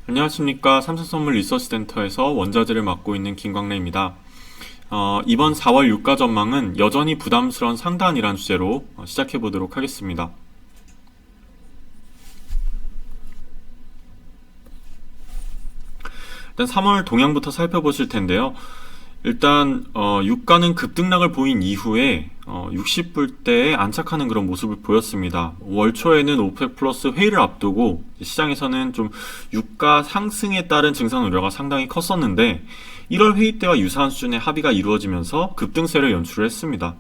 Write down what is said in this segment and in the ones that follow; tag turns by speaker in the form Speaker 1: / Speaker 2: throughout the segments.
Speaker 1: 안녕하십니까. 삼성선물 리서치센터에서 원자재를 맡고 있는 김광래입니다. 이번 4월 유가 전망은 여전히 부담스러운 상단이란 주제로 시작해 보도록 하겠습니다. 일단 3월 동향부터 살펴보실 텐데요. 일단 유가는 급등락을 보인 이후에 60불대에 안착하는 그런 모습을 보였습니다. 월 초에는 오펙 플러스 회의를 앞두고 시장에서는 좀 유가 상승에 따른 증산 우려가 상당히 컸었는데 1월 회의 때와 유사한 수준의 합의가 이루어지면서 급등세를 연출을 했습니다.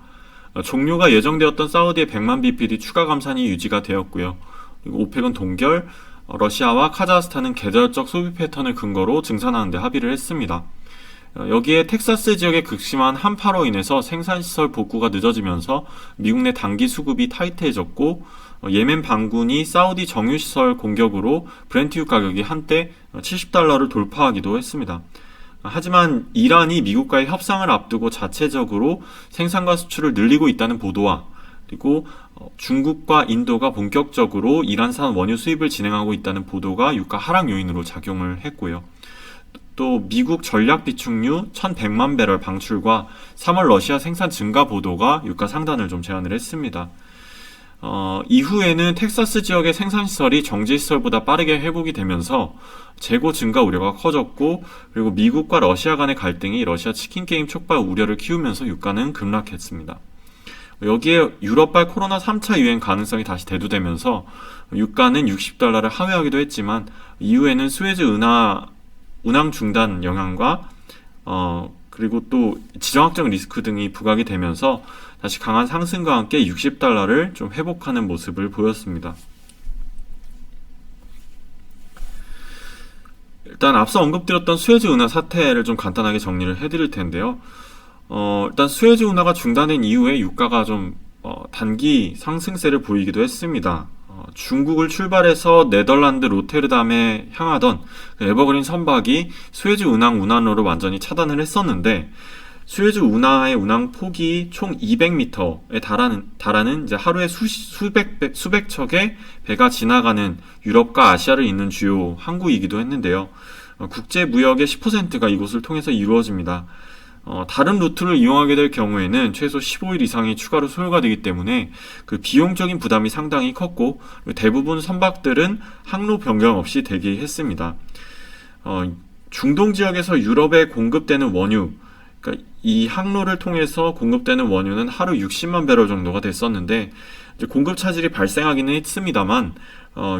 Speaker 1: 종료가 예정되었던 사우디의 100만 bpd 추가 감산이 유지가 되었고요. 그리고 오펙은 동결, 러시아와 카자흐스탄은 계절적 소비 패턴을 근거로 증산하는 데 합의를 했습니다. 여기에 텍사스 지역의 극심한 한파로 인해서 생산시설 복구가 늦어지면서 미국 내 단기 수급이 타이트해졌고 예멘 반군이 사우디 정유시설 공격으로 브렌트유 가격이 한때 $70를 돌파하기도 했습니다. 하지만 이란이 미국과의 협상을 앞두고 자체적으로 생산과 수출을 늘리고 있다는 보도와 그리고 중국과 인도가 본격적으로 이란산 원유 수입을 진행하고 있다는 보도가 유가 하락 요인으로 작용을 했고요. 또 미국 전략 비축유 1100만 배럴 방출과 3월 러시아 생산 증가 보도가 유가 상단을 좀 제한을 했습니다. 이후에는 텍사스 지역의 생산시설이 정제시설보다 빠르게 회복이 되면서 재고 증가 우려가 커졌고 그리고 미국과 러시아 간의 갈등이 러시아 치킨 게임 촉발 우려를 키우면서 유가는 급락했습니다. 여기에 유럽발 코로나 3차 유행 가능성이 다시 대두되면서 유가는 $60를 하회하기도 했지만 이후에는 스웨즈 운항 중단 영향과 그리고 또 지정학적 리스크 등이 부각이 되면서 다시 강한 상승과 함께 $60를 좀 회복하는 모습을 보였습니다. 일단 앞서 언급드렸던 스웨즈 운하 사태를 좀 간단하게 정리를 해드릴 텐데요. 일단 스웨즈 운하가 중단된 이후에 유가가 좀 단기 상승세를 보이기도 했습니다. 중국을 출발해서 네덜란드 로테르담에 향하던 에버그린 선박이 스웨즈 운항 운항로를 완전히 차단을 했었는데 스웨즈 운하의 운항 폭이 총 200m에 달하는 이제 하루에 수백 척의 배가 지나가는 유럽과 아시아를 잇는 주요 항구이기도 했는데요. 국제 무역의 10%가 이곳을 통해서 이루어집니다. 다른 루트를 이용하게 될 경우에는 최소 15일 이상이 추가로 소요가 되기 때문에 그 비용적인 부담이 상당히 컸고 대부분 선박들은 항로 변경 없이 대기했습니다. 중동 지역에서 유럽에 공급되는 원유, 그러니까 이 항로를 통해서 공급되는 원유는 하루 60만 배럴 정도가 됐었는데 이제 공급 차질이 발생하기는 했습니다만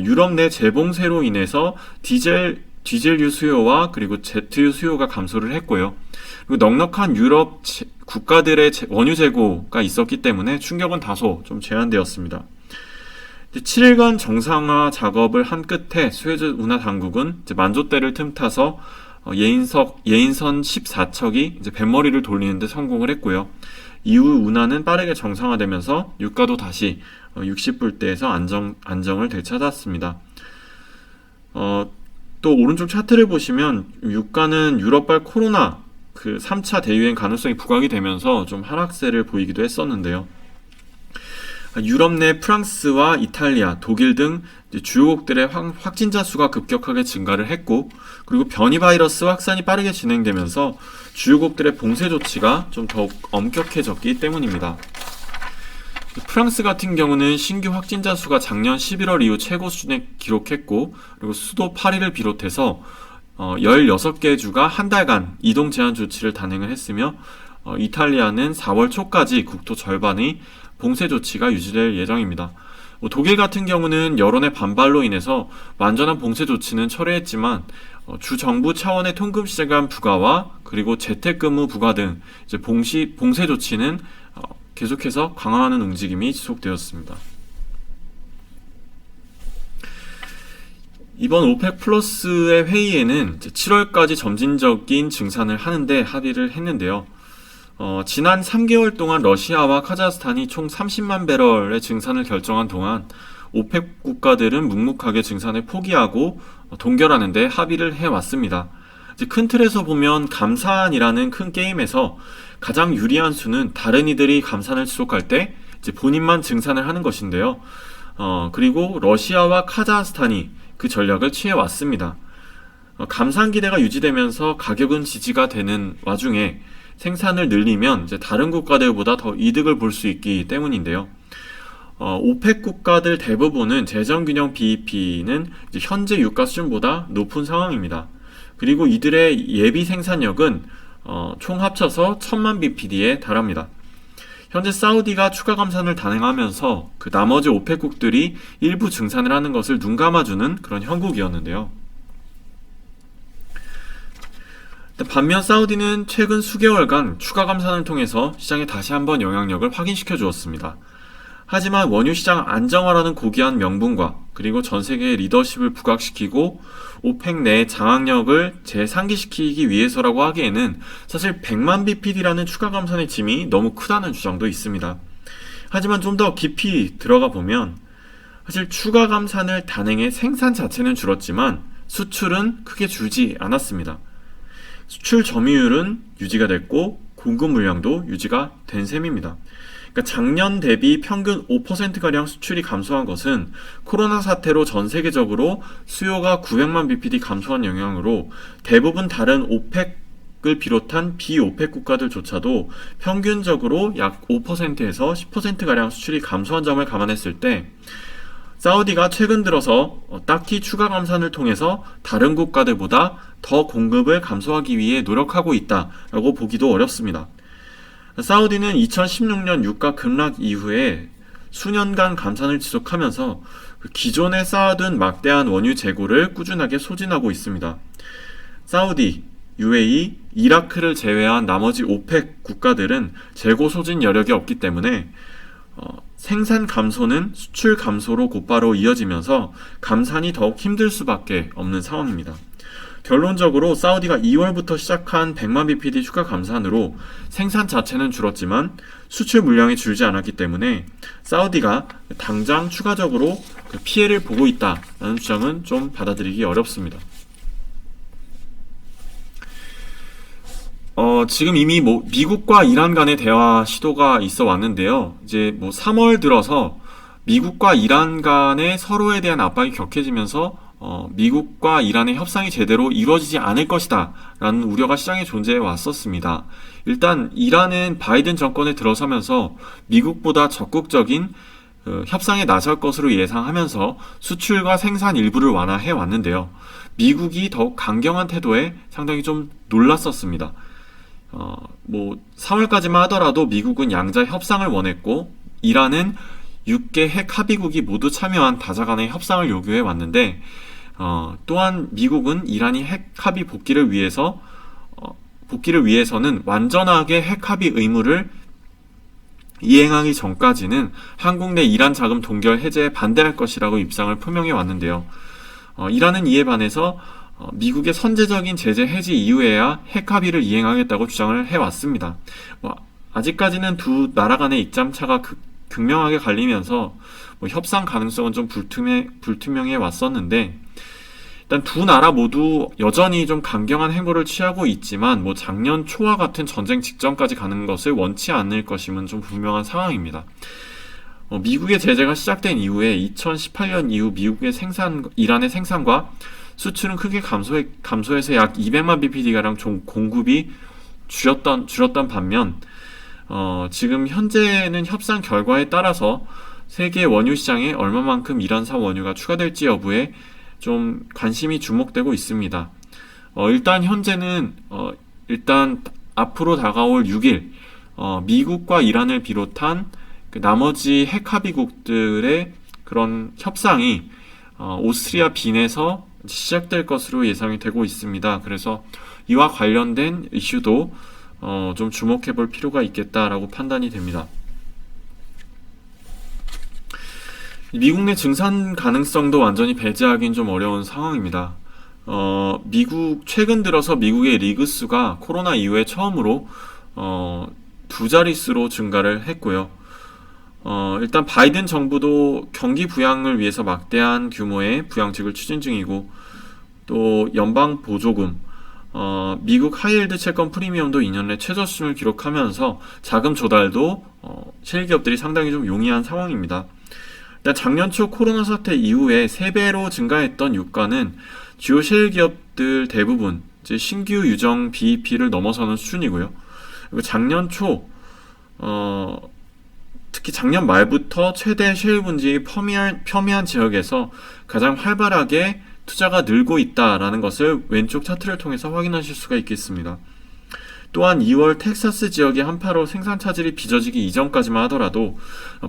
Speaker 1: 유럽 내 재봉쇄로 인해서 디젤유 수요와 그리고 제트유 수요가 감소를 했고요. 그리고 넉넉한 유럽 국가들의 원유 재고가 있었기 때문에 충격은 다소 좀 제한되었습니다. 7일간 정상화 작업을 한 끝에 스웨즈 운하 당국은 이제 만조대를 틈타서 예인선 14척이 이제 뱃머리를 돌리는데 성공을 했고요. 이후 운하는 빠르게 정상화되면서 유가도 다시 60불대에서 안정을 되찾았습니다. 또 오른쪽 차트를 보시면 유가는 유럽발 코로나 그 3차 대유행 가능성이 부각이 되면서 좀 하락세를 보이기도 했었는데요. 유럽 내 프랑스와 이탈리아, 독일 등 주요국들의 확진자 수가 급격하게 증가를 했고 그리고 변이 바이러스 확산이 빠르게 진행되면서 주요국들의 봉쇄 조치가 좀 더욱 엄격해졌기 때문입니다. 프랑스 같은 경우는 신규 확진자 수가 작년 11월 이후 최고 수준에 기록했고 그리고 수도 파리를 비롯해서 16개 주가 한 달간 이동 제한 조치를 단행을 했으며 이탈리아는 4월 초까지 국토 절반의 봉쇄 조치가 유지될 예정입니다. 독일 같은 경우는 여론의 반발로 인해서 완전한 봉쇄 조치는 철회했지만 주 정부 차원의 통금 시간 부과와 그리고 재택근무 부과 등 이제 봉쇄 조치는 계속해서 강화하는 움직임이 지속되었습니다. 이번 오펙 플러스의 회의에는 7월까지 점진적인 증산을 하는데 합의를 했는데요. 지난 3개월 동안 러시아와 카자흐스탄이 총 30만 배럴의 증산을 결정한 동안 오펙 국가들은 묵묵하게 증산을 포기하고 동결하는 데 합의를 해왔습니다. 큰 틀에서 보면 감산이라는 큰 게임에서 가장 유리한 수는 다른 이들이 감산을 지속할 때 이제 본인만 증산을 하는 것인데요. 그리고 러시아와 카자흐스탄이 그 전략을 취해왔습니다. 감산 기대가 유지되면서 가격은 지지가 되는 와중에 생산을 늘리면 이제 다른 국가들보다 더 이득을 볼 수 있기 때문인데요. 오펙 국가들 대부분은 재정균형 BEP는 현재 유가 수준보다 높은 상황입니다. 그리고 이들의 예비 생산력은 총 합쳐서 1000만 bpd에 달합니다. 현재 사우디가 추가 감산을 단행하면서 그 나머지 오펙국들이 일부 증산을 하는 것을 눈 감아주는 그런 형국이었는데요. 반면 사우디는 최근 수개월간 추가 감산을 통해서 시장에 다시 한번 영향력을 확인시켜 주었습니다. 하지만 원유 시장 안정화라는 고귀한 명분과 그리고 전 세계의 리더십을 부각시키고 오펙 내 장악력을 재상기시키기 위해서라고 하기에는 사실 100만 bpd라는 추가 감산의 짐이 너무 크다는 주장도 있습니다. 하지만 좀 더 깊이 들어가 보면 사실 추가 감산을 단행해 생산 자체는 줄었지만 수출은 크게 줄지 않았습니다. 수출 점유율은 유지가 됐고 공급 물량도 유지가 된 셈입니다. 그러니까 작년 대비 평균 5%가량 수출이 감소한 것은 코로나 사태로 전 세계적으로 수요가 900만 bpd 감소한 영향으로 대부분 다른 오펙을 비롯한 비오펙 국가들조차도 평균적으로 약 5%에서 10%가량 수출이 감소한 점을 감안했을 때 사우디가 최근 들어서 딱히 추가 감산을 통해서 다른 국가들보다 더 공급을 감소하기 위해 노력하고 있다라고 보기도 어렵습니다. 사우디는 2016년 유가 급락 이후에 수년간 감산을 지속하면서 기존에 쌓아둔 막대한 원유 재고를 꾸준하게 소진하고 있습니다. 사우디, UAE, 이라크를 제외한 나머지 오펙 국가들은 재고 소진 여력이 없기 때문에 생산 감소는 수출 감소로 곧바로 이어지면서 감산이 더욱 힘들 수밖에 없는 상황입니다. 결론적으로 사우디가 2월부터 시작한 100만 bpd 추가 감산으로 생산 자체는 줄었지만 수출 물량이 줄지 않았기 때문에 사우디가 당장 추가적으로 피해를 보고 있다는 주장은 좀 받아들이기 어렵습니다. 지금 이미 미국과 이란 간의 대화 시도가 있어 왔는데요. 이제 3월 들어서 미국과 이란 간의 서로에 대한 압박이 격해지면서 미국과 이란의 협상이 제대로 이루어지지 않을 것이다 라는 우려가 시장에 존재해 왔었습니다. 일단 이란은 바이든 정권에 들어서면서 미국보다 적극적인 협상에 나설 것으로 예상하면서 수출과 생산 일부를 완화해 왔는데요. 미국이 더욱 강경한 태도에 상당히 좀 놀랐었습니다. 4월까지만 하더라도 미국은 양자 협상을 원했고 이란은 6개 핵 합의국이 모두 참여한 다자간의 협상을 요구해 왔는데 또한 미국은 이란이 핵 합의 복귀를 위해서는 완전하게 핵 합의 의무를 이행하기 전까지는 한국 내 이란 자금 동결 해제에 반대할 것이라고 입장을 표명해 왔는데요. 이란은 이에 반해서 미국의 선제적인 제재 해지 이후에야 핵 합의를 이행하겠다고 주장을 해왔습니다. 아직까지는 두 나라 간의 입장차가 극명하게 갈리면서 협상 가능성은 좀 불투명해 왔었는데 일단 두 나라 모두 여전히 좀 강경한 행보를 취하고 있지만 작년 초와 같은 전쟁 직전까지 가는 것을 원치 않을 것임은 좀 분명한 상황입니다. 미국의 제재가 시작된 이후에 2018년 이후 미국의 이란의 생산과 수출은 크게 감소해서 약 200만 bpd가량 공급이 줄었던 반면 지금 현재는 협상 결과에 따라서 세계 원유 시장에 얼마만큼 이란산 원유가 추가될지 여부에 좀 관심이 주목되고 있습니다. 일단 현재는 일단 앞으로 다가올 6일 미국과 이란을 비롯한 나머지 핵 합의국들의 그런 협상이 오스트리아 빈에서 시작될 것으로 예상이 되고 있습니다. 그래서 이와 관련된 이슈도 좀 주목해 볼 필요가 있겠다라고 판단이 됩니다. 미국 내 증산 가능성도 완전히 배제하기는 좀 어려운 상황입니다. 최근 들어서 미국의 리그 수가 코로나 이후에 처음으로 두 자릿수로 증가를 했고요. 일단 바이든 정부도 경기 부양을 위해서 막대한 규모의 부양책을 추진 중이고 또 연방 보조금, 미국 하이힐드 채권 프리미엄도 2년 내 최저 수준을 기록하면서 자금 조달도 셰일기업들이 상당히 좀 용이한 상황입니다. 작년 초 코로나 사태 이후에 3배로 증가했던 유가는 주요 셰일기업 기업들 대부분 이제 신규 유정 BEP를 넘어서는 수준이고요. 그리고 작년 초 특히 작년 말부터 최대 셰일 분지의 퍼미안 지역에서 가장 활발하게 투자가 늘고 있다라는 것을 왼쪽 차트를 통해서 확인하실 수가 있겠습니다. 또한 2월 텍사스 지역의 한파로 생산 차질이 빚어지기 이전까지만 하더라도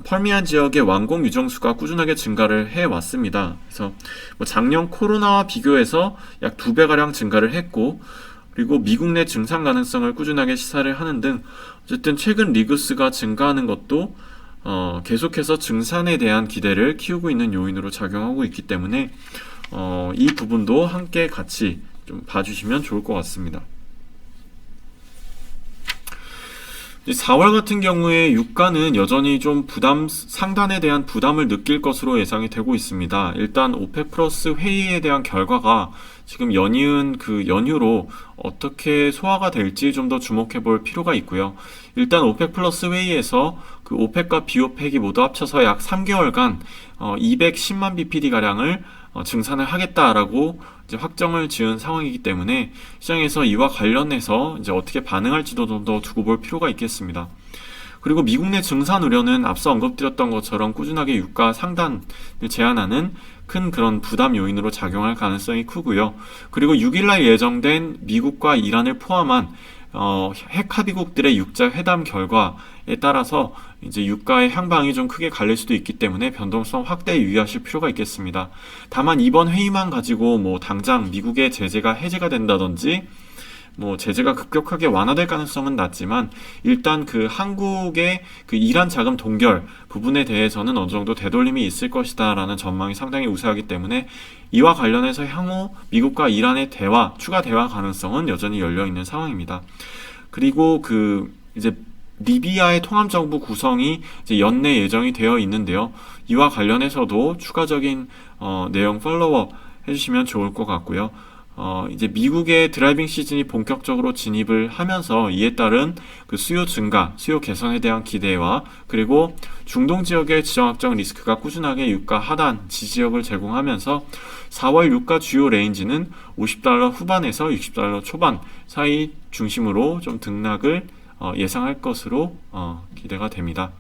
Speaker 1: 퍼미안 지역의 완공 유정수가 꾸준하게 증가를 해왔습니다. 그래서 작년 코로나와 비교해서 약 2배가량 증가를 했고, 그리고 미국 내 증산 가능성을 꾸준하게 시사를 하는 등 어쨌든 최근 리그스가 증가하는 것도 계속해서 증산에 대한 기대를 키우고 있는 요인으로 작용하고 있기 때문에 이 부분도 함께 같이 좀 봐주시면 좋을 것 같습니다. 4월 같은 경우에 유가는 여전히 좀 상단에 대한 부담을 느낄 것으로 예상이 되고 있습니다. 일단 오펙 플러스 회의에 대한 결과가 지금 연이은 그 연휴로 어떻게 소화가 될지 좀 더 주목해 볼 필요가 있고요. 일단 오펙 플러스 회의에서 그 오펙과 비오펙이 모두 합쳐서 약 3개월간 210만 bpd 가량을 증산을 하겠다라고 이제 확정을 지은 상황이기 때문에 시장에서 이와 관련해서 이제 어떻게 반응할지도 좀 더 두고 볼 필요가 있겠습니다. 그리고 미국 내 증산 우려는 앞서 언급드렸던 것처럼 꾸준하게 유가 상단을 제한하는 큰 그런 부담 요인으로 작용할 가능성이 크고요. 그리고 6일날 예정된 미국과 이란을 포함한 핵 합의국들의 육자 회담 결과에 따라서 이제 유가의 향방이 좀 크게 갈릴 수도 있기 때문에 변동성 확대에 유의하실 필요가 있겠습니다. 다만 이번 회의만 가지고 당장 미국의 제재가 해제가 된다든지 제재가 급격하게 완화될 가능성은 낮지만 일단 그 한국의 그 이란 자금 동결 부분에 대해서는 어느 정도 되돌림이 있을 것이다라는 전망이 상당히 우세하기 때문에 이와 관련해서 향후 미국과 이란의 추가 대화 가능성은 여전히 열려 있는 상황입니다. 그리고 이제 리비아의 통합정부 구성이 이제 연내 예정이 되어 있는데요. 이와 관련해서도 추가적인 내용 팔로우업 해주시면 좋을 것 같고요. 이제 미국의 드라이빙 시즌이 본격적으로 진입을 하면서 이에 따른 그 수요 증가, 수요 개선에 대한 기대와 그리고 중동 지역의 지정학적 리스크가 꾸준하게 유가 하단 지지역을 제공하면서 4월 유가 주요 레인지는 $50 후반에서 $60 초반 사이 중심으로 좀 등락을 예상할 것으로 기대가 됩니다.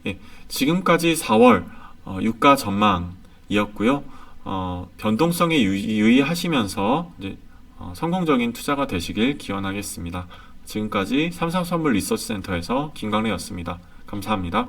Speaker 1: 예, 지금까지 4월 유가 전망이었고요. 변동성에 유의하시면서 이제 성공적인 투자가 되시길 기원하겠습니다. 지금까지 삼성선물 리서치센터에서 김광래였습니다. 감사합니다.